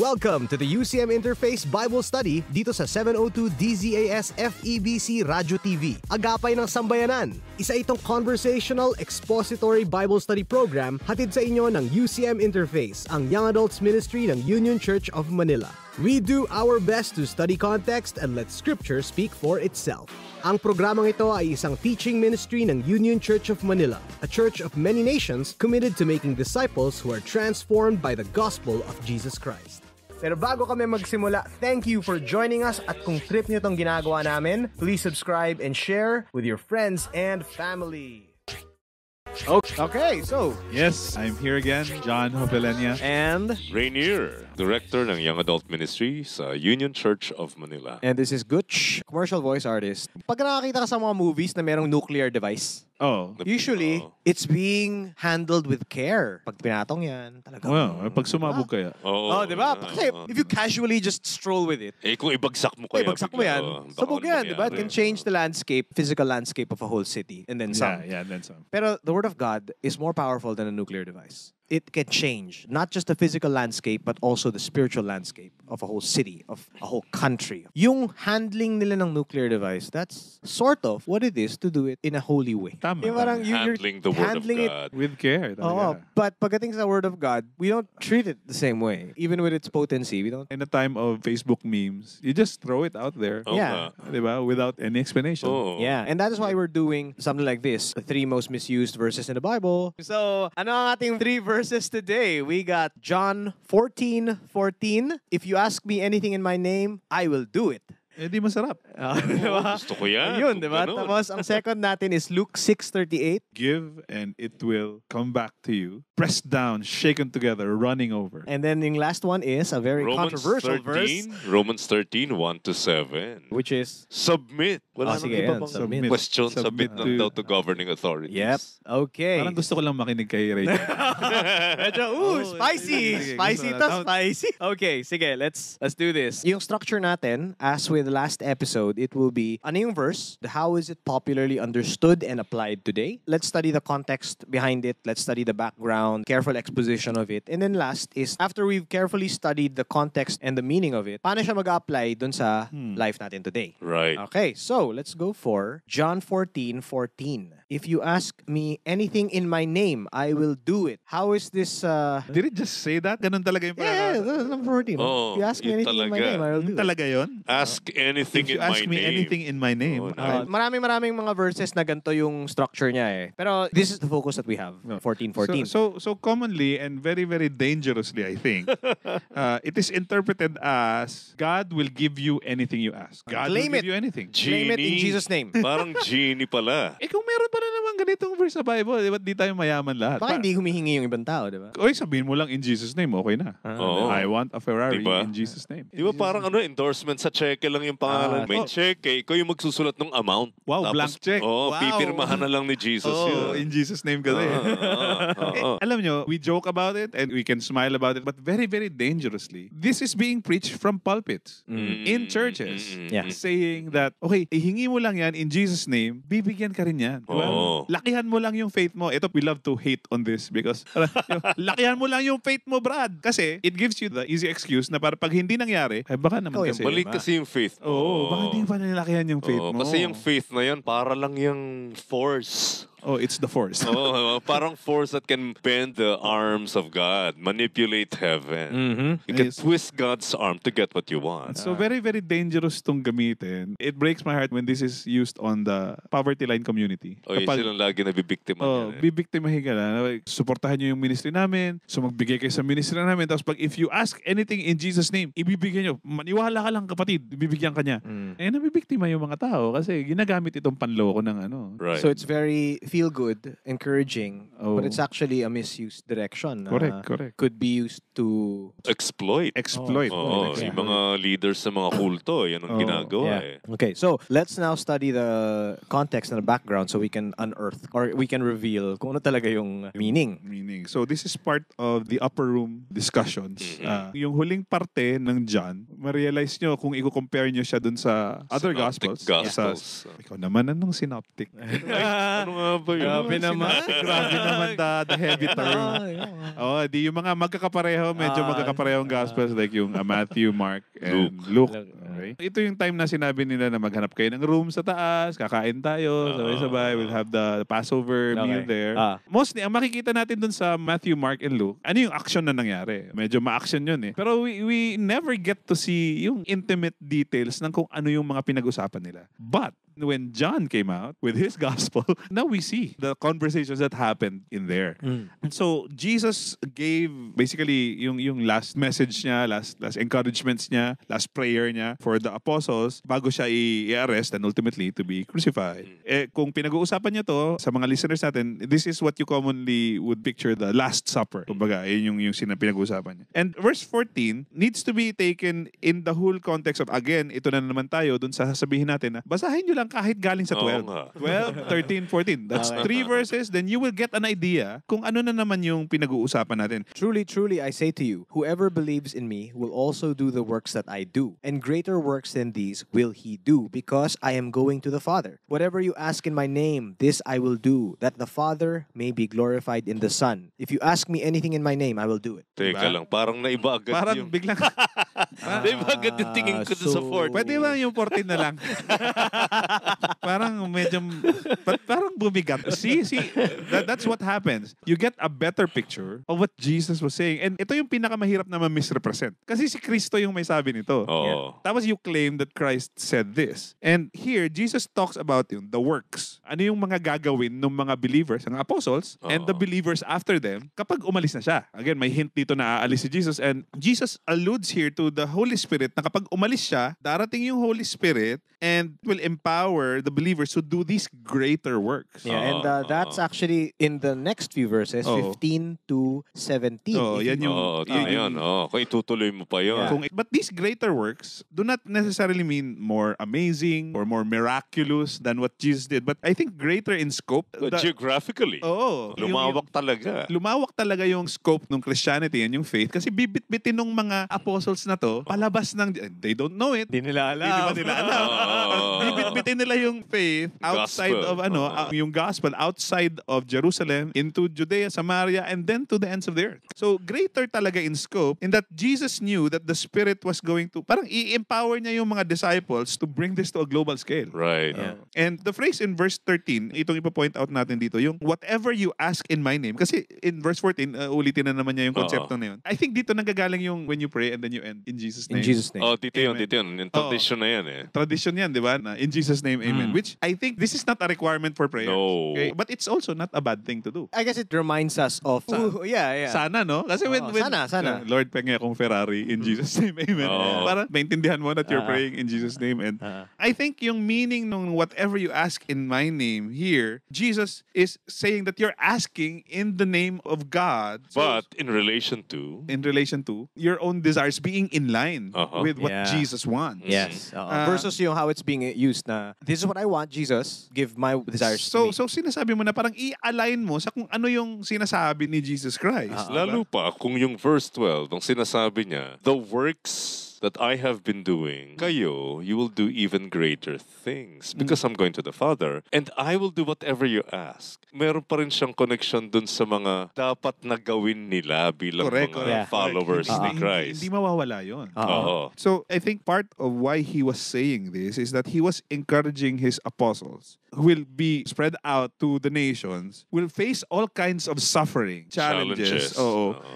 Welcome to the UCM Interface Bible Study dito sa 702 DZAS FEBC Radio TV. Agapay ng Sambayanan. Isa itong conversational expository Bible study program hatid sa inyo ng UCM Interface, ang Young Adults Ministry ng Union Church of Manila. We do our best to study context and let Scripture speak for itself. Ang programang ito ay isang teaching ministry ng Union Church of Manila, a church of many nations committed to making disciples who are transformed by the gospel of Jesus Christ. Pero bago kami magsimula, thank you for joining us at kung trip nyo itong ginagawa namin, please subscribe and share with your friends and family. Okay, so... Yes, I'm here again, John Hopelenia. And... Rainier, Director ng Young Adult Ministry sa Union Church of Manila. And this is Gutch, commercial voice artist. Pag nakakita ka sa mga movies na merong nuclear device, usually, it's being handled with care. Pag pinatong yan, talaga. Well, pag sumabog kaya. Di ba? Kasi if you casually just stroll with it, kung ibagsak mo kaya. ibagsak mo yan, sabog yan, di ba? It can change the landscape, physical landscape of a whole city. And then some. Yeah, then some. Pero the Word of God is more powerful than a nuclear device. It can change not just the physical landscape but also the spiritual landscape of a whole city, of a whole country. Yung handling nila ng nuclear device, that's sort of what it is to do it in a holy way. Tama. Yung parang handling the Word of God. With care. But pagdating sa Word of God, we don't treat it the same way. Even with its potency, we don't. In a time of Facebook memes, you just throw it out there. Yeah. Diba? Without any explanation. Yeah, and that is why we're doing something like this, the 3 most misused verses in the Bible. So, ano ang ating 3 verses today? We got John 14:14. If you ask me anything in my name, I will do it. Di masarap. Diba? Gusto ko yan. Yun, diba? Tapos, ang second natin is Luke 6:38. Give and it will come back to you. Pressed down, shaken together, running over. And then yung last one is a very controversial verse. Romans 13, 1-7. Which is? Submit. Wala nang sige, iba yan, pang submit. question. Submit lang daw to governing authorities. Yep. Okay. Parang gusto ko lang makinig kay Ray. Medyo, spicy. Spicy to, spicy. Okay, sige, let's do this. Yung structure natin, as with the last episode, it will be, ano yung verse? How is it popularly understood and applied today? Let's study the context behind it. Let's study the background, careful exposition of it. And then last is, after we've carefully studied the context and the meaning of it, paano siya mag-apply dun sa life natin today? Right. Okay, so let's go for John 14:14. If you ask me anything in my name, I will do it. How is this? Did it just say that? Ganun talaga yung Yeah, that's number 14. Oh, if you ask me yun anything in my talaga. name, I will do it. Talaga yun? Ask anything If you in my ask me name. anything in my name, Maraming mga verses na ganito yung structure niya eh. Pero this is the focus that we have. 14:14. So commonly and very, very dangerously, I think, it is interpreted as God will give you anything you ask. God Claim will it. give you anything. Claim it in Jesus' name. Parang genie pala. Kung meron pa na naman ganitong verse sa Bible, di ba di tayo mayaman lahat? Baka hindi humihingi yung ibang tao, di ba? Oy, sabihin mo lang in Jesus' name, okay na. Oo. I want a Ferrari Diba? in Jesus' name. Di ba parang endorsement sa cheque lang yung pangalan. May cheque, ikaw yung magsusulat ng amount. Wow, blank check. Wow. Pipirmahan na lang ni Jesus yun. In Jesus' name kasi. Alam nyo, we joke about it and we can smile about it, but very, very dangerously, this is being preached from pulpits in churches. Yeah. Saying that, okay, ihingi mo lang yan in Jesus' name, bibigyan ka rin yan. Diba? Oo. Lakihan mo lang yung faith mo. Ito, we love to hate on this because lakihan mo lang yung faith mo, Brad. Kasi it gives you the easy excuse na para pag hindi nangyari, ay baka naman kasi. Mali kasi yung faith mo. Oo, baka hindi pa nilalakihan yung faith mo. Kasi yung faith na yan, para lang yung force. Oh, it's the force. Parang force that can bend the arms of God, manipulate heaven. You can Yes. twist God's arm to get what you want. So very, very dangerous tong gamitin. It breaks my heart when this is used on the poverty line community. Yun silang lagi nabibiktima niyan. Bibiktimahin ka na. Suportahan nyo yung ministry namin. So magbigay kayo sa ministry namin. Tapos pag if you ask anything in Jesus' name, ibibigyan nyo. Maniwala ka lang kapatid, ibibigyan ka niya. Nabibiktima yung mga tao kasi ginagamit itong panloko ng ano. Right. So it's very feel good, encouraging, but it's actually a misused direction. Correct. Could be used to exploit. Oh, Yung mga leaders sa mga kulto, yan ang ginagawa eh. Okay, so let's now study the context and the background so we can unearth or we can reveal kung ano talaga yung meaning. So this is part of the upper room discussions. Yung huling parte ng John, ma-realize nyo kung i-compare nyo siya dun sa other Synoptic Gospels. Gospels. Ikaw naman, anong synoptic? Ano nga ba yun? Grabe naman. Grabe naman the heavy term. Oh, di yung mga magkakapareho, medyo magkakaparehong gospels like yung Matthew, Mark, and Luke. Okay? Ito yung time na sinabi nila na maghanap kayo ng room sa taas, kakain tayo, sabay-sabay, we'll have the Passover meal there. Mostly, ang makikita natin dun sa Matthew, Mark, and Luke, ano yung action na nangyari? Medyo ma-action yun eh. Pero we never get to see yung intimate details ng kung ano yung mga pinag-usapan nila. But, when John came out with his gospel, now we see the conversations that happened in there. And so Jesus gave basically yung last message niya, last encouragements niya, last prayer niya for the apostles bago siya i-arrest and ultimately to be crucified. Kung pinag-uusapan niya to sa mga listeners natin, this is what you commonly would picture the Last Supper. Kumbaga, yun yung pinag-uusapan niya. And verse 14 needs to be taken in the whole context of, again, ito na naman tayo dun sa sasabihin natin na basahin nyo lang kahit galing sa 12. 12, 13, 14. That's 3 verses. Then you will get an idea kung ano na naman yung pinag-uusapan natin. Truly, truly, I say to you, whoever believes in me will also do the works that I do. And greater works than these will he do, because I am going to the Father. Whatever you ask in my name, this I will do, that the Father may be glorified in the Son. If you ask me anything in my name, I will do it. Teka lang, parang naiba agad Parang yung... biglang... Naiba agad yung tingin ko sa 14. Pwede ba yung 14 na lang? Parang medyo... Parang bumigat. See, that's what happens. You get a better picture of what Jesus was saying. And ito yung pinakamahirap na ma-misrepresent. Kasi si Kristo yung may sabi nito. Tapos you claim that Christ said this. And here, Jesus talks about the works. Ano yung mga gagawin ng mga believers, ang apostles, and the believers after them kapag umalis na siya. Again, may hint dito na aalis si Jesus. And Jesus alludes here to the Holy Spirit na kapag umalis siya, darating yung Holy Spirit and will empower the believers to do these greater works. Yeah, and that's actually in the next few verses, 15 to 17. Yan yung... Yun. Kung itutuloy mo pa yun. Yeah. But these greater works do not necessarily mean more amazing or more miraculous than what Jesus did. But I think greater in scope. Geographically. Lumawak talaga. Lumawak talaga yung scope ng Christianity and yung faith. Kasi bibit-bitin ng mga apostles na to, palabas ng... They don't know it. Di nila alam. Hindi ba nila alam? Bibit-bitin nila yung faith outside of yung gospel outside of Jerusalem into Judea, Samaria, and then to the ends of the earth. So greater talaga in scope in that Jesus knew that the Spirit was going to parang i-empower niya yung mga disciples to bring this to a global scale. Right. And the phrase in verse 13, itong ipo-point out natin dito, yung whatever you ask in my name. Kasi in verse 14, ulitin na naman niya yung konsepto na yun. I think dito nanggagaling yung when you pray and then you end in Jesus' name. In Jesus' name. Dito yun. Yung tradition na yan eh. Tradition yan, di ba? Na in Jesus' name, amen. Which I think this is not a requirement for prayer. No. Okay? But it's also not a bad thing to do. I guess it reminds us of... Sana, no? Kasi when sana. Lord, pengen akong Ferrari in Jesus' name, amen. Para maintindihan mo that you're praying in Jesus' name. And I think yung meaning ng whatever you ask in my name here, Jesus is saying that you're asking in the name of God. But in relation to your own desires being in line with what Jesus wants. Yes. Versus yung how it's being used na, this is what I want, Jesus, give my desires to me. So sinasabi mo na parang i-align mo sa kung ano yung sinasabi ni Jesus Christ. Lalo pa kung yung verse 12, ang sinasabi niya, the works that I have been doing, kayo, you will do even greater things because I'm going to the Father and I will do whatever you ask. Meron pa rin siyang connection dun sa mga dapat na gawin nila bilang mga followers ni Christ. Hindi mawawala yun. So, I think part of why he was saying this is that he was encouraging his apostles who will be spread out to the nations, will face all kinds of suffering, challenges.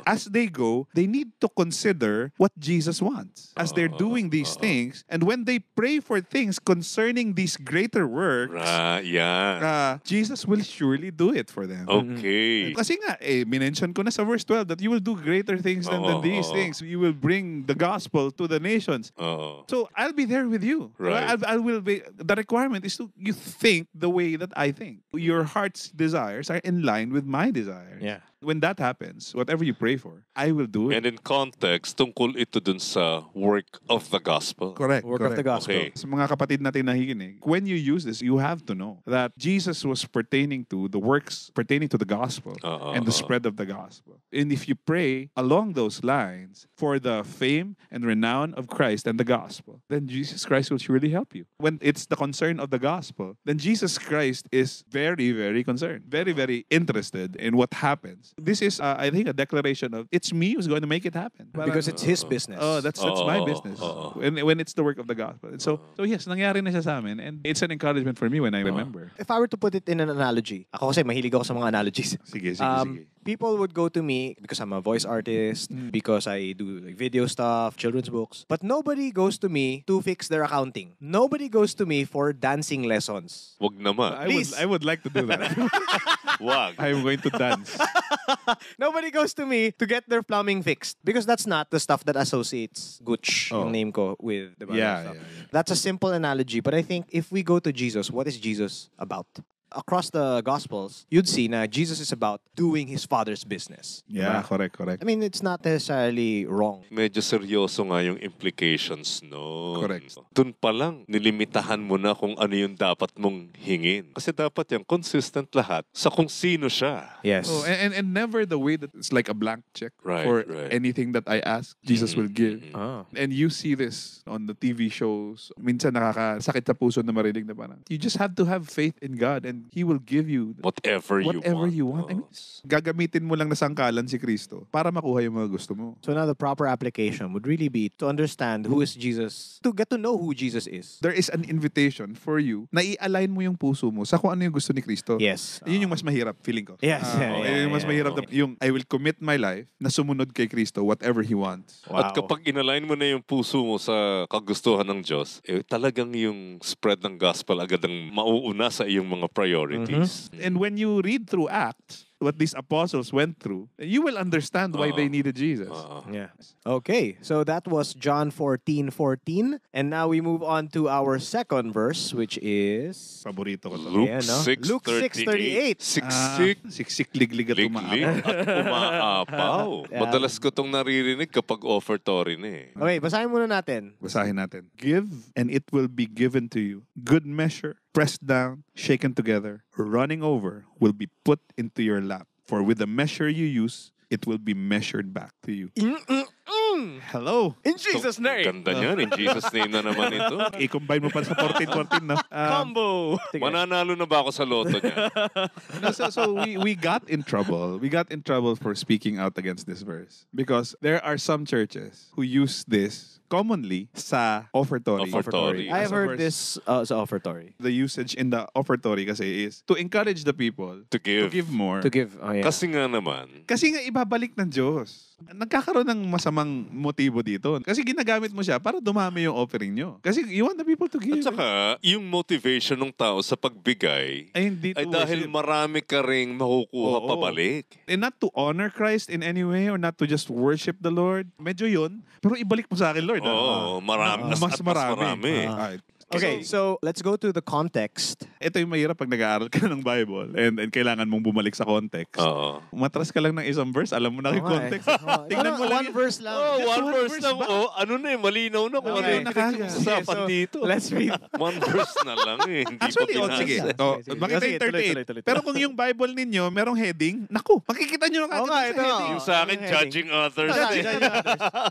As they go, they need to consider what Jesus wants. As they're doing these things, and when they pray for things concerning these greater works, Jesus will surely do it for them. Okay. Kasi nga, minention ko na sa verse 12 that you will do greater things than these things. You will bring the gospel to the nations. So I'll be there with you. Right. I will be. The requirement is to you think the way that I think. Your heart's desires are in line with my desires. Yeah. when that happens, whatever you pray for, I will do it. And in context, tungkol ito dun sa work of the gospel. Correct. Work of the gospel. Okay. Sa mga kapatid natin nakikinig, when you use this, you have to know that Jesus was pertaining to the works pertaining to the gospel and the spread of the gospel. And if you pray along those lines for the fame and renown of Christ and the gospel, then Jesus Christ will surely help you. When it's the concern of the gospel, then Jesus Christ is very, very concerned, very, very interested in what happens. This is, I think, a declaration of it's me who's going to make it happen. Because it's his business. Oh, that's my business. When it's the work of the gospel. And so yes, nangyari na siya sa amin, and it's an encouragement for me when I remember. If I were to put it in an analogy, ako kasi mahilig ako sa mga analogies. Sige. People would go to me because I'm a voice artist, because I do like video stuff, children's books. But nobody goes to me to fix their accounting. Nobody goes to me for dancing lessons. Wag naman. I would like to do that. Wag. I'm going to dance. Nobody goes to me to get their plumbing fixed because that's not the stuff that associates Gucci, yung name ko, with the stuff. That's a simple analogy, but I think if we go to Jesus, what is Jesus about? Across the Gospels, you'd see na Jesus is about doing his Father's business. Yeah, Diba? correct. I mean, it's not necessarily wrong. Medyo seryoso nga yung implications no. Correct. Dun pa lang, nilimitahan mo na kung ano yung dapat mong hingin. Kasi dapat yung consistent lahat sa kung sino siya. Yes. Oh, and never the way that it's like a blank check for anything that I ask, Jesus will give. And you see this on the TV shows. Minsan nakakasakit sa puso na marinig na parang, you just have to have faith in God and He will give you whatever you want. I mean, gagamitin mo lang na sangkalan si Kristo para makuha yung mga gusto mo. So now the proper application would really be to understand who is Jesus, to get to know who Jesus is. There is an invitation for you na i-align mo yung puso mo sa kung ano yung gusto ni Kristo. Yes. Yun yung mas mahirap, feeling ko. Yes. Yung mas mahirap, yung I will commit my life na sumunod kay Kristo, whatever He wants. Wow. At kapag inalign mo na yung puso mo sa kagustuhan ng Diyos, talagang yung spread ng gospel agad ang mauuna sa iyong mga priorities. And when you read through Acts, what these apostles went through, you will understand why they needed Jesus. Yeah. Okay, so that was John 14:14, and now we move on to our second verse, which is Paborito ko to. Luke 6:38. Siksik, liglig at umaapaw. Madalas ko tong naririnig kapag offertory na eh. Okay, basahin muna natin. Basahin natin. Give, and it will be given to you. Good measure, pressed down, shaken together, running over, will be put into your lap. For with the measure you use, it will be measured back to you. Hello. In Jesus' name. Ganda niyan. In Jesus' name na naman ito. I-combine mo pa sa 14-14, no? Combo. Mananalo na ba ako sa loto niya? So we got in trouble. We got in trouble for speaking out against this verse. Because there are some churches who use this commonly sa offertory. I have heard this sa offertory. The usage in the offertory kasi is to encourage the people To give more. To give, Kasi nga naman, Kasi nga ibabalik ng Diyos. Nagkakaroon ng masamang motibo dito. Kasi ginagamit mo siya para dumami yung offering nyo. Kasi you want the people to give. at saka, yung motivation ng tao sa pagbigay ay hindi ay to dahil worship. marami ka ring makukuha Oo. pabalik. And not to honor Christ in any way or not to just worship the Lord. Medyo yun. Pero ibalik mo sa akin, Lord. Oo, marami. Mas marami. Alright. Okay, so let's go to the context. Ito yung mahirap pag nag-aaral ka ng Bible and kailangan mong bumalik sa context. Oo. Matras ka lang ng isang verse, alam mo na yung context. Tingnan mo lang One verse lang. One verse lang. Ano na eh, malinaw na kung ano Okay, yung nakagad. pinag-usapan dito. Let's read. One verse na lang eh. Hindi Actually, pa sige. binasa. Sige. Makita Sige, yung tuloy, 38. tuloy. Pero kung yung Bible ninyo, merong heading, naku, makikita nyo Oo na nga, kagad ito. sa heading. Yung sa akin, Heading. judging others.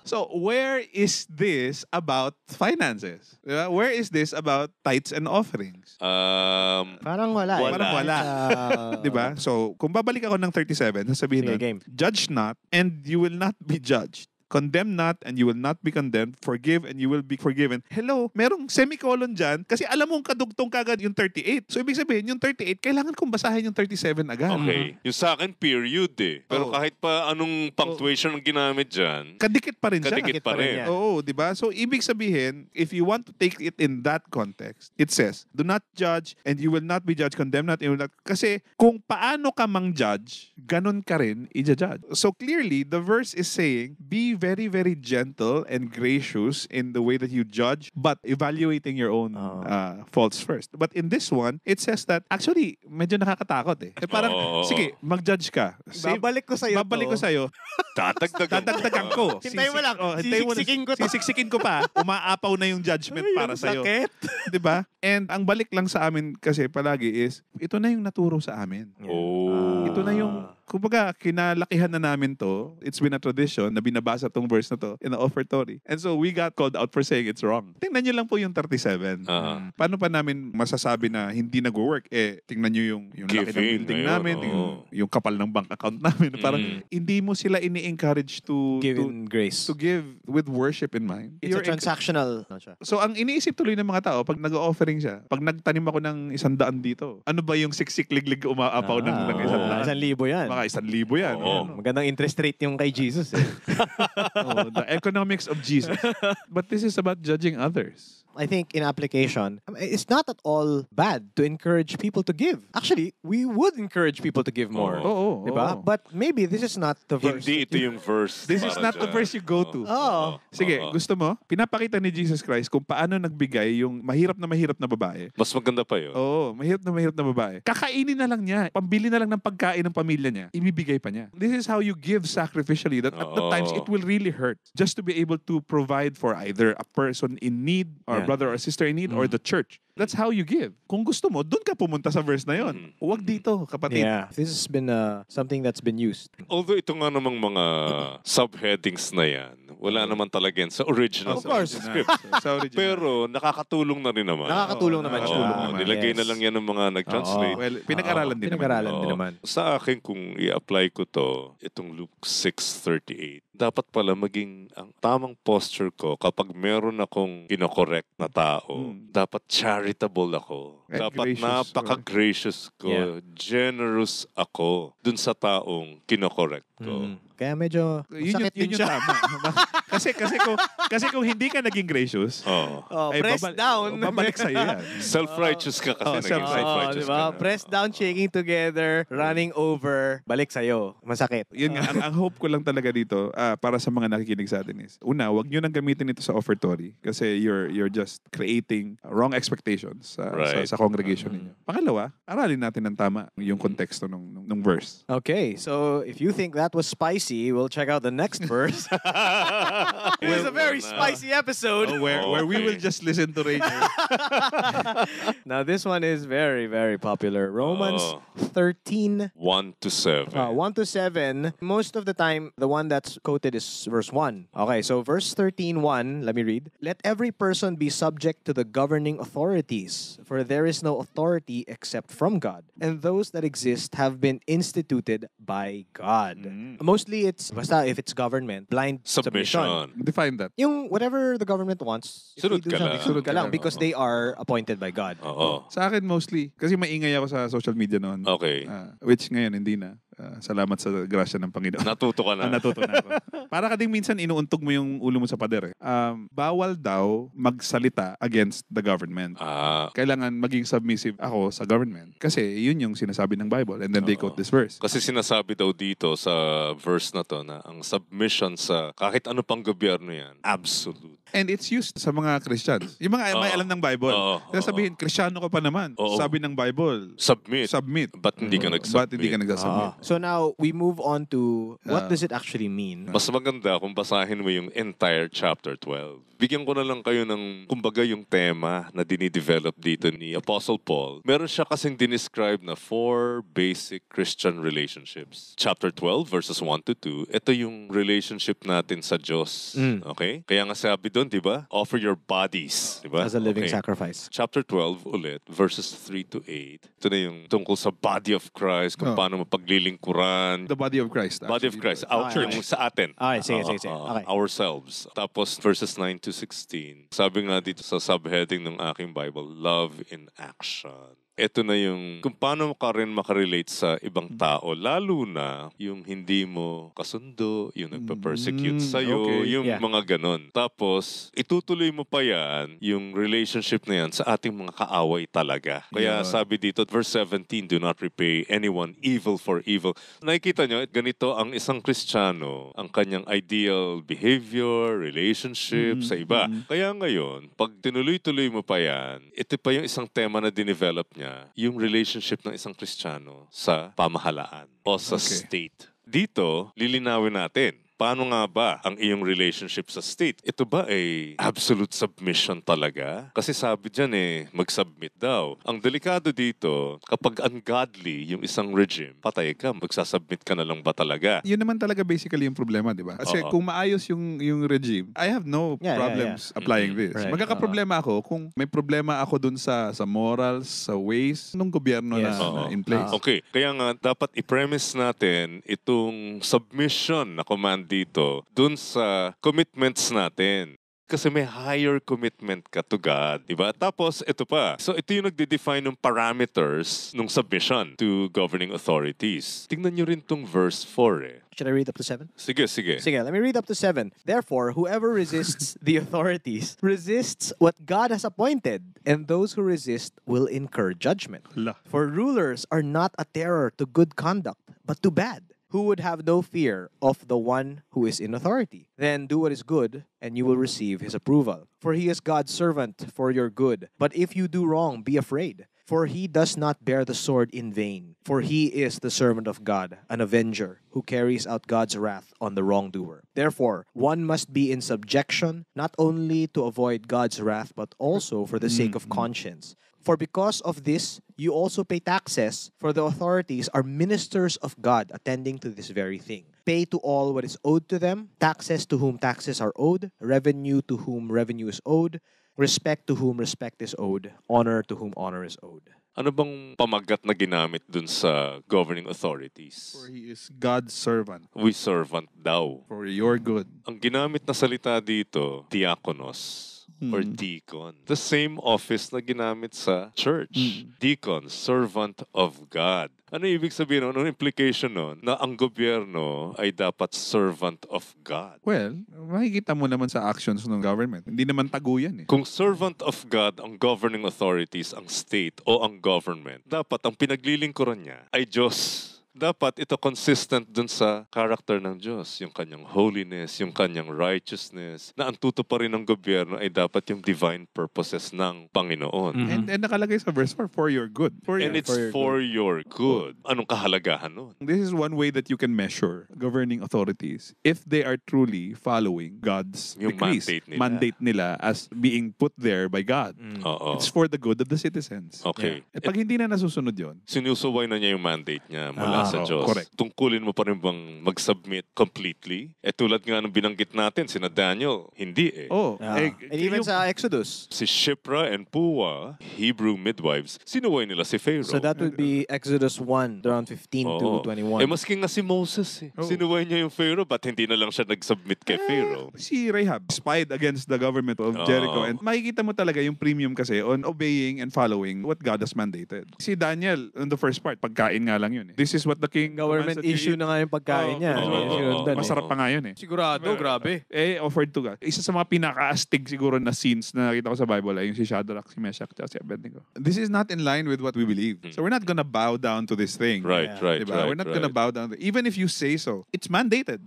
So, where is this about finances? Diba? Where is this about tithes and offerings? Parang wala. Parang wala. Diba? So, kung babalik ako ng 37, sasabihin Sige, nun, game. judge not, and you will not be judged. Condemn not, and you will not be condemned. Forgive, and you will be forgiven. Hello, merong semicolon dyan, kasi alam mong kadugtong kagad yung 38. So, ibig sabihin, yung 38, kailangan kong basahin yung 37 agad. Okay. Yung sa akin, period eh. Pero kahit pa anong punctuation ang ginamit dyan, Kadikit pa rin siya. kadikit pa rin. yan. Oo, di ba? So, ibig sabihin, if you want to take it in that context, it says, do not judge and you will not be judged, condemn not, and you will not. Kasi kung paano ka mang judge, ganun ka rin i-judge. So, clearly, the verse is saying, be very, very gentle and gracious in the way that you judge, but evaluating your own faults first. But in this one, it says that actually, medyo nakakatakot eh. Parang, sige, mag-judge ka. Babalik ko sa'yo Babalik ko sa'yo. Dadagdagan ko. Hintayin mo lang. Sisiksikin ko to. Sisiksikin ko pa. Umaapaw na yung judgment para sa'yo. Sakit. Diba? And ang balik lang sa amin kasi palagi is, ito na yung naturo sa amin. Ito na yung, kumbaga, kinalakihan na namin to. It's been a tradition na binabasa tong verse na to in the offertory. And so we got called out for saying it's wrong. Tingnan nyo lang po yung 37. Paano pa namin masasabi na hindi nag-work? Tingnan nyo yung laki ng building namin, yung kapal ng bank account namin. Parang hindi mo sila ini-encourage to give in grace. To give with worship in mind. It's a transactional. So ang iniisip tuloy ng mga tao, pag nag-offering siya, pag nagtanim ako ng 100 dito, ano ba yung siksik-liglig umaapaw ng 100? 1,000 yan. Mga 1,000 yan. Magandang interest rate yung kay Jesus eh. The economics of Jesus. But this is about judging others. I think in application, it's not at all bad to encourage people to give. Actually, we would encourage people to give more. Diba? But maybe this is not the verse. Hindi ito yung verse. This is not the verse you go to. Sige, gusto mo? Pinapakita ni Jesus Christ kung paano nagbigay yung mahirap na babae. Mas maganda pa yun. Mahirap na babae. Kakainin na lang niya. Pambili na lang ng pagkain ng pamilya niya. Ibibigay pa niya. This is how you give sacrificially. That at the times, it will really hurt. Just to be able to provide for either a person in need or brother or sister in need or the church. That's how you give. Kung gusto mo, doon ka pumunta sa verse na yon. Huwag dito, kapatid. Yeah. This has been something that's been used. Although ito nga namang mga subheadings na yan, wala naman talaga yan sa original script. Sa original. Pero nakakatulong na rin naman. Nakakatulong naman siya. Nilagay na lang yan ng mga nag-translate. Well, pinag-aralan din naman. Sa akin, kung i-apply ko to, itong Luke 6:38, dapat pala maging ang tamang posture ko kapag meron akong kinokorek na tao, dapat charitable ako. Dapat napaka-gracious ko. Generous ako dun sa taong kinokorek ko. Kaya medyo sakit din siya. Tama. kasi kung hindi ka naging gracious, press down. Babalik sa'yo yan. Self-righteous ka kasi. Self-righteous diba? ka. Press down, shaking together, running over, balik sa'yo. Masakit. Yun nga, ang hope ko lang talaga dito, para sa mga nakikinig sa atin is, una, wag nyo nang gamitin ito sa offertory kasi you're just creating wrong expectations sa congregation ninyo. Pangalawa, aralin natin ng tama yung konteksto nung verse. Okay, so if you think that was spicy, we'll check out the next verse. It's a very spicy episode. Where we will just listen to Rainier. Now this one is very, very popular. Romans 13. 1-7. 1-7. Most of the time, the one that's quoted is verse 1. Okay, so verse 13:1, let me read. Let every person be subject to the governing authorities, for there is no authority except from God, and those that exist have been instituted by God. Mostly it's, basta if it's government, blind submission. Define that. Yung whatever the government wants, Sunod ka lang. because they are appointed by God. Sa akin mostly, kasi maingay ako sa social media noon. Okay. Which ngayon hindi na. Salamat sa grasya ng Panginoon. Natuto ka na. Natuto na ako. Para ka ding minsan inuuntog mo yung ulo mo sa pader. Bawal daw magsalita against the government. Kailangan maging submissive ako sa government. Kasi yun yung sinasabi ng Bible. And then they quote this verse. Kasi sinasabi daw dito sa verse na to na ang submission sa kahit ano pang gobyerno yan, absolute. And it's used sa mga Christians. Yung mga may alam ng Bible. Kaya sabihin, Kristiyano ka pa naman. Sabi ng Bible, submit. Ba't hindi ka nagsasubmit? So now, we move on to what does it actually mean? Mas maganda kung basahin mo yung entire chapter 12. Bigyan ko na lang kayo ng, kumbaga, yung tema na dinidevelop dito ni Apostle Paul. Meron siya kasing dinescribe na 4 basic Christian relationships. Chapter 12, verses 1-2, ito yung relationship natin sa Diyos. Okay? Kaya nga sabi doon, di ba? Offer your bodies. Di ba? As a living sacrifice. Chapter 12 ulit, verses 3-8. Ito na yung tungkol sa body of Christ, kung paano mapaglilingkuran. The body of Christ. Body of Christ. Yung sa atin. Sige. Okay. Ourselves. Tapos verses 9-16. Sabi nga dito sa subheading ng aking Bible, love in action. ito na yung kung paano ka rin makarelate sa ibang tao, lalo na yung hindi mo kasundo, yung nagpa-persecute sa'yo, okay. yung Yeah. mga ganon. Tapos, itutuloy mo pa yan, yung relationship na yan sa ating mga kaaway talaga. Kaya Yun. sabi dito, verse 17, do not repay anyone evil for evil. Nakikita nyo, ganito ang isang Kristiyano, ang kanyang ideal behavior, relationship sa iba. Kaya ngayon, pag tinuloy-tuloy mo pa yan, ito pa yung isang tema na dinevelop niya, yung relationship ng isang Kristiyano sa pamahalaan o sa state. Dito, lilinawin natin. Paano nga ba ang iyong relationship sa state? Ito ba ay absolute submission talaga? Kasi sabi dyan mag-submit daw. Ang delikado dito, kapag ungodly yung isang regime, patay ka, magsasubmit ka na lang ba talaga? Yun naman talaga basically yung problema, di ba? Kasi kung maayos yung regime, I have no problems applying this. Right. Magkakaproblema ako kung may problema ako dun sa morals, sa ways ng gobyerno na in place. Okay, kaya nga dapat i-premise natin itong submission na command dito dun sa commitments natin. Kasi may higher commitment ka to God, di ba? Tapos, ito pa. So, ito yung nagde-define ng parameters ng submission to governing authorities. Tingnan nyo rin tong verse 4 Should I read up to 7? Sige, sige. Sige, let me read up to 7. Therefore, whoever resists the authorities resists what God has appointed, and those who resist will incur judgment. Hala. For rulers are not a terror to good conduct, but to bad. Who would have no fear of the one who is in authority? Then do what is good, and you will receive his approval. For he is God's servant for your good. But if you do wrong, be afraid. For he does not bear the sword in vain. For he is the servant of God, an avenger, who carries out God's wrath on the wrongdoer. Therefore, one must be in subjection, not only to avoid God's wrath, but also for the sake of conscience. For because of this, you also pay taxes, for the authorities are ministers of God, attending to this very thing. Pay to all what is owed to them, taxes to whom taxes are owed, revenue to whom revenue is owed, respect to whom respect is owed, honor to whom honor is owed. Ano bang pamagat na ginamit dun sa governing authorities? For he is God's servant We servant daw. for your good. Ang ginamit na salita dito, diakonos or deacon. The same office na ginamit sa church. Deacon, servant of God. Ano ibig sabihin nun? Anong implication nun? Na ang gobyerno ay dapat servant of God. Well, makikita mo naman sa actions ng government. Hindi naman taguyan eh. Kung servant of God ang governing authorities, ang state o ang government, dapat ang pinaglilingkuran niya ay Diyos. Dapat ito consistent dun sa character ng Diyos, yung kanyang holiness, yung kanyang righteousness, na ang tutuparin ng gobyerno ay dapat yung divine purposes ng Panginoon. And nakalagay sa verse 4, for your good. And it's for your good. Anong kahalagahan nun? This is one way that you can measure governing authorities if they are truly following God's Yung decrees, mandate nila. as being put there by God. Oo. It's for the good of the citizens. Okay. Eh, pag hindi na nasusunod yon, Sinusuway na niya yung mandate niya mula sa Diyos. correct. Tungkulin mo pa rin bang mag-submit completely? Tulad nga ng binanggit natin, sina Daniel, hindi eh. And even sa Exodus. Si Shipra and Puah, Hebrew midwives, sinuway nila si Pharaoh. So that would be Exodus 1, around 15 to 21. Maski nga si Moses sinuway niya yung Pharaoh, ba't hindi na lang siya nag-submit kay Pharaoh? si Rahab spied against the government of Jericho. And makikita mo talaga yung premium kasi on obeying and following what God has mandated. Si Daniel, in the first part, pagkain nga lang yun eh. This is what the king Government commands that you issue eat. na nga yung pagkain niya. Masarap pa nga yun eh. Sigurado, grabe. Offered to God. Isa sa mga pinaka-astig siguro na scenes na nakita ko sa Bible ay yung si Shadrach, si Meshach, at si Abednego. This is not in line with what we believe. So we're not gonna bow down to this thing. Right. We're not gonna bow down. Even if you say so, it's mandated.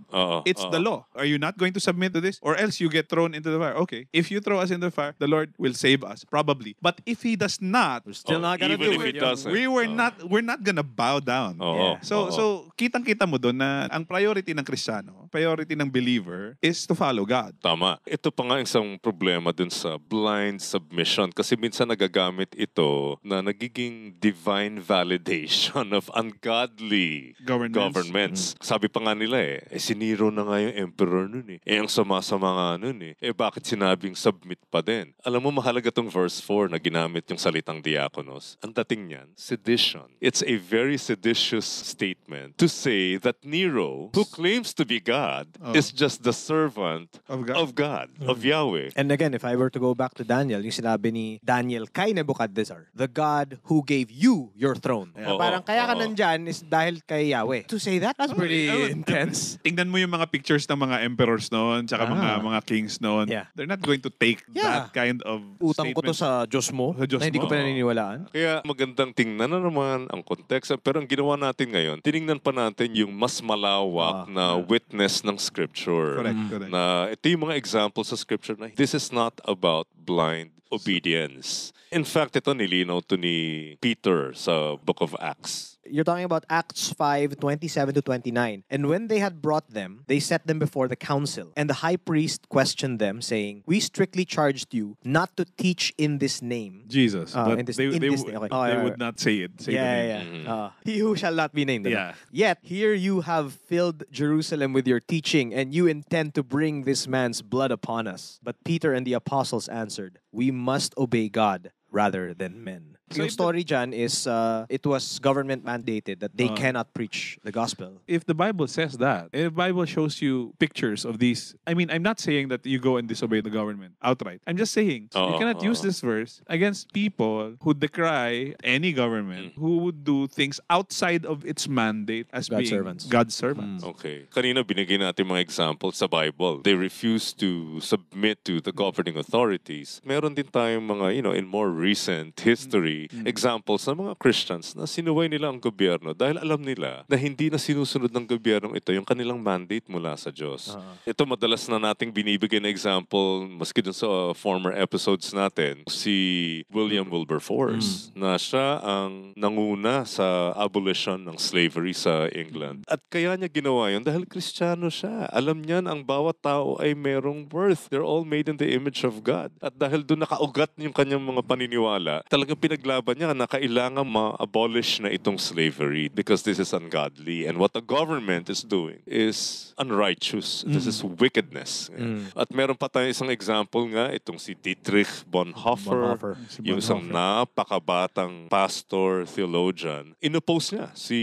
It's the law. Are you not going to submit to this? Or else you get thrown into the fire. Okay. If you throw us in the fire, the Lord will save us. Probably. But if He does not, Still not gonna even do if it. it doesn't. we're not gonna bow down. So kitang-kita mo doon na ang priority ng Kristiyano, priority ng believer is to follow God. Tama. Ito pa nga isang problema dun sa blind submission kasi minsan nagagamit ito na nagiging divine validation of ungodly governments. Sabi pa nga nila si Nero na nga yung emperor nun eh. Ang sama-sama nga nun eh. Bakit sinabing submit pa din? Alam mo, mahalaga tong verse 4 na ginamit yung salitang diakonos. Ang dating niyan, sedition. It's a very seditious statement to say that Nero, who claims to be God, God Oh. is just the servant Of God. of God, of Yahweh. And again, if I were to go back to Daniel, yung sinabi ni Daniel kay Nebuchadnezzar, the God who gave you your throne. Yeah. Na parang kaya ka Oo. nandyan is dahil kay Yahweh. To say that, that's pretty intense. Tingnan mo yung mga pictures ng mga emperors noon, tsaka mga kings noon. Yeah. They're not going to take Yeah. that kind of Utang ko to statement. sa Diyos mo, Sa Diyos na hindi ko mo. pa naniniwalaan. Kaya magandang tingnan na naman ang kontekst. Pero ang ginawa natin ngayon, tiningnan pa natin yung mas malawak na witness ng Scripture. Correct. Na ito yung mga examples sa Scripture na this is not about blind obedience. In fact, ito nilinaw to ni Peter sa Book of Acts. You're talking about Acts 5:27 to 29. And when they had brought them, they set them before the council. And the high priest questioned them, saying, "We strictly charged you not to teach in this name." Jesus. But in this they name. Okay. they would not say it. Say the name. He who shall not be named. Yeah. Yet here you have filled Jerusalem with your teaching, and you intend to bring this man's blood upon us. But Peter and the apostles answered, "We must obey God rather than men." So Yung if story dyan is it was government mandated that they cannot preach the gospel. If the Bible says that, if the Bible shows you pictures of these, I mean, I'm not saying that you go and disobey the government outright. I'm just saying you cannot use this verse against people who decry any government who would do things outside of its mandate as God's being servants. God's servants. Okay. Kanina binigay natin mga examples sa Bible. They refuse to submit to the governing authorities. Meron din tayong mga, in more recent history, examples ng mga Christians na sinuway nila ang gobyerno dahil alam nila na hindi na sinusunod ng gobyernong ito yung kanilang mandate mula sa Diyos. Ito madalas na nating binibigay na example, maski dun sa former episodes natin, si William Wilberforce, na siya ang nanguna sa abolition ng slavery sa England. At kaya niya ginawa yun dahil Kristiyano siya. Alam niya na ang bawat tao ay merong worth. They're all made in the image of God. At dahil doon nakaugat yung kanyang mga paniniwala, talagang pinaglaban niya na kailangan ma-abolish na itong slavery because this is ungodly. And what the government is doing is unrighteous. This is wickedness. At meron pa tayo isang example nga, itong si Dietrich Bonhoeffer. Si Yung isang napakabatang pastor, theologian. Inoppose niya si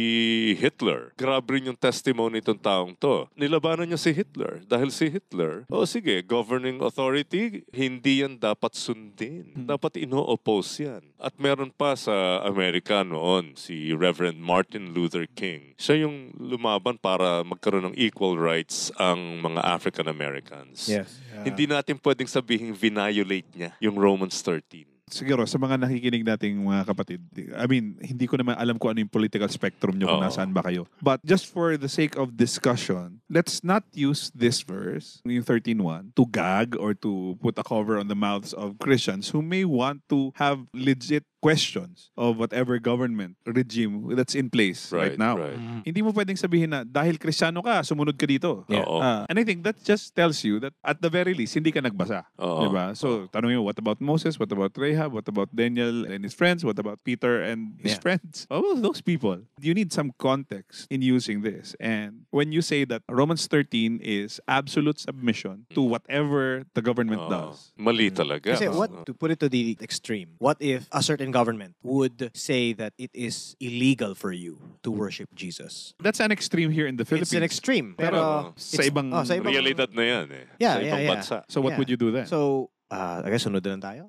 Hitler. Grabe rin yung testimony itong taong to. Nilabanan niya si Hitler. Dahil si Hitler, sige, governing authority, hindi yan dapat sundin. Dapat ino-oppose yan. At meron pa sa Amerika noon, si Reverend Martin Luther King. Siya yung lumaban para magkaroon ng equal rights ang mga African Americans. Yes. Hindi natin pwedeng sabihin violate niya yung Romans 13. Siguro, sa mga nakikinig nating mga kapatid, I mean, hindi ko naman alam kung ano yung political spectrum nyo, kung nasaan ba kayo. But just for the sake of discussion, let's not use this verse, yung 13:1, to gag or to put a cover on the mouths of Christians who may want to have legit questions of whatever government regime that's in place right now. Right. Hindi mo pwedeng sabihin na dahil Kristiyano ka, sumunod ka dito. Yeah. Oo. And I think that just tells you that at the very least, hindi ka nagbasa. Oo. Diba? So, tanongin mo, what about Moses? What about Rahab? What about Daniel and his friends? What about Peter and his friends? What about those people? You need some context in using this. And when you say that Romans 13 is absolute submission to whatever the government does. Mali talaga. Kasi to put it to the extreme, what if a certain government would say that it is illegal for you to worship Jesus? That's an extreme here in the Philippines. It's an extreme. Pero sa ibang Realidad na yan eh. Yeah, sa ibang yeah. bansa. So what would you do then? So, I guess sunod na lang tayo.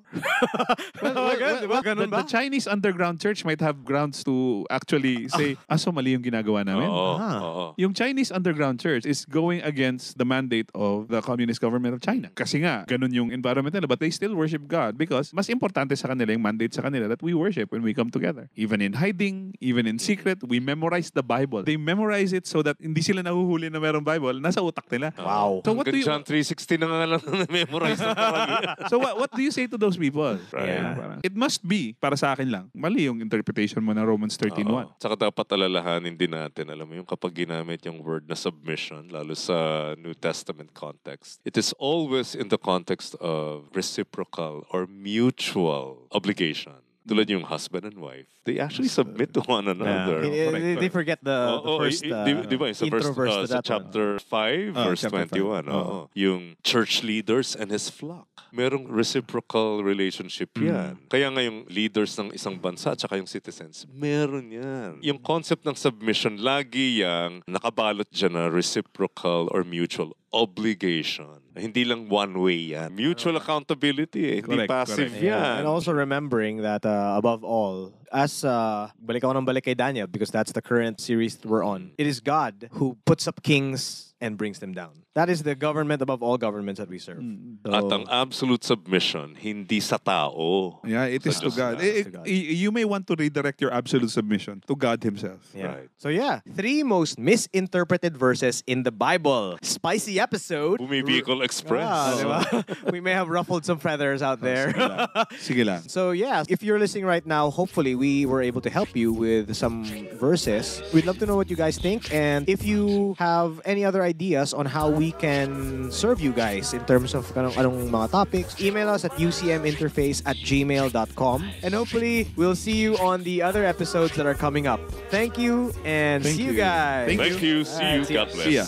Ganun ba? The Chinese underground church might have grounds to actually say, so mali yung ginagawa namin. Oo. Yung Chinese underground church is going against the mandate of the communist government of China. Kasi nga, ganun yung environment nila. But they still worship God because mas importante sa kanila yung mandate sa kanila that we worship when we come together. Even in hiding, even in secret, we memorize the Bible. They memorize it so that hindi sila nahuhuli na merong Bible. Nasa utak nila. Wow. So what do you... John 3:16 na nga lang na-memorize na parang. So what do you say to those people? Right. Parang, it must be, para sa akin lang, mali yung interpretation mo na Romans 13:1. Tsaka dapat alalahanin din natin, alam mo yung kapag ginamit yung word na submission, lalo sa New Testament context, it is always in the context of reciprocal or mutual obligation. tulad yung husband and wife, they actually submit to one another. They forget the first di ba, sa intro verse to sa that chapter 5, verse chapter 21, yung church leaders and his flock. Merong reciprocal relationship yan. Kaya nga yung leaders ng isang bansa at saka yung citizens, meron yan. Yung concept ng submission, lagi yang nakabalot dyan na reciprocal or mutual obligation. Hindi lang one way yan. Mutual accountability Hindi passive yan. And also remembering that above all, as balik ako ng balik kay Daniel because that's the current series we're on. It is God who puts up kings and brings them down. That is the government above all governments that we serve. So, At ang absolute submission, hindi sa tao. Yeah, it is to God. You may want to redirect your absolute submission to God Himself. yeah. Right. So 3 most misinterpreted verses in the Bible. Spicy episode. Bumibicol Express. Diba? We may have ruffled some feathers out there. Sige lang. So if you're listening right now, hopefully we were able to help you with some verses. We'd love to know what you guys think, and if you have any other ideas on how we can serve you guys in terms of anong mga topics, email us at ucminterface@gmail.com, and hopefully we'll see you on the other episodes that are coming up. Thank you, and Thank see you you. guys. Thank you. See you. God bless. See ya.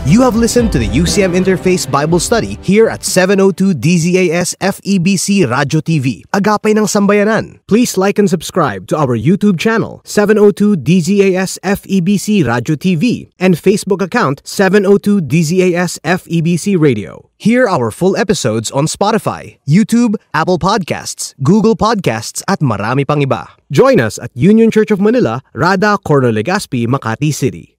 You have listened to the UCM Interface Bible Study here at 702 DZAS FEBC Radyo TV, Agapay ng Sambayanan. Please like and subscribe to our YouTube channel, 702 DZAS FEBC Radyo TV, and Facebook account, 702 DZAS FEBC Radio. Hear our full episodes on Spotify, YouTube, Apple Podcasts, Google Podcasts, at marami pang iba. Join us at Union Church of Manila, Rada, Corno Legazpi, Makati City.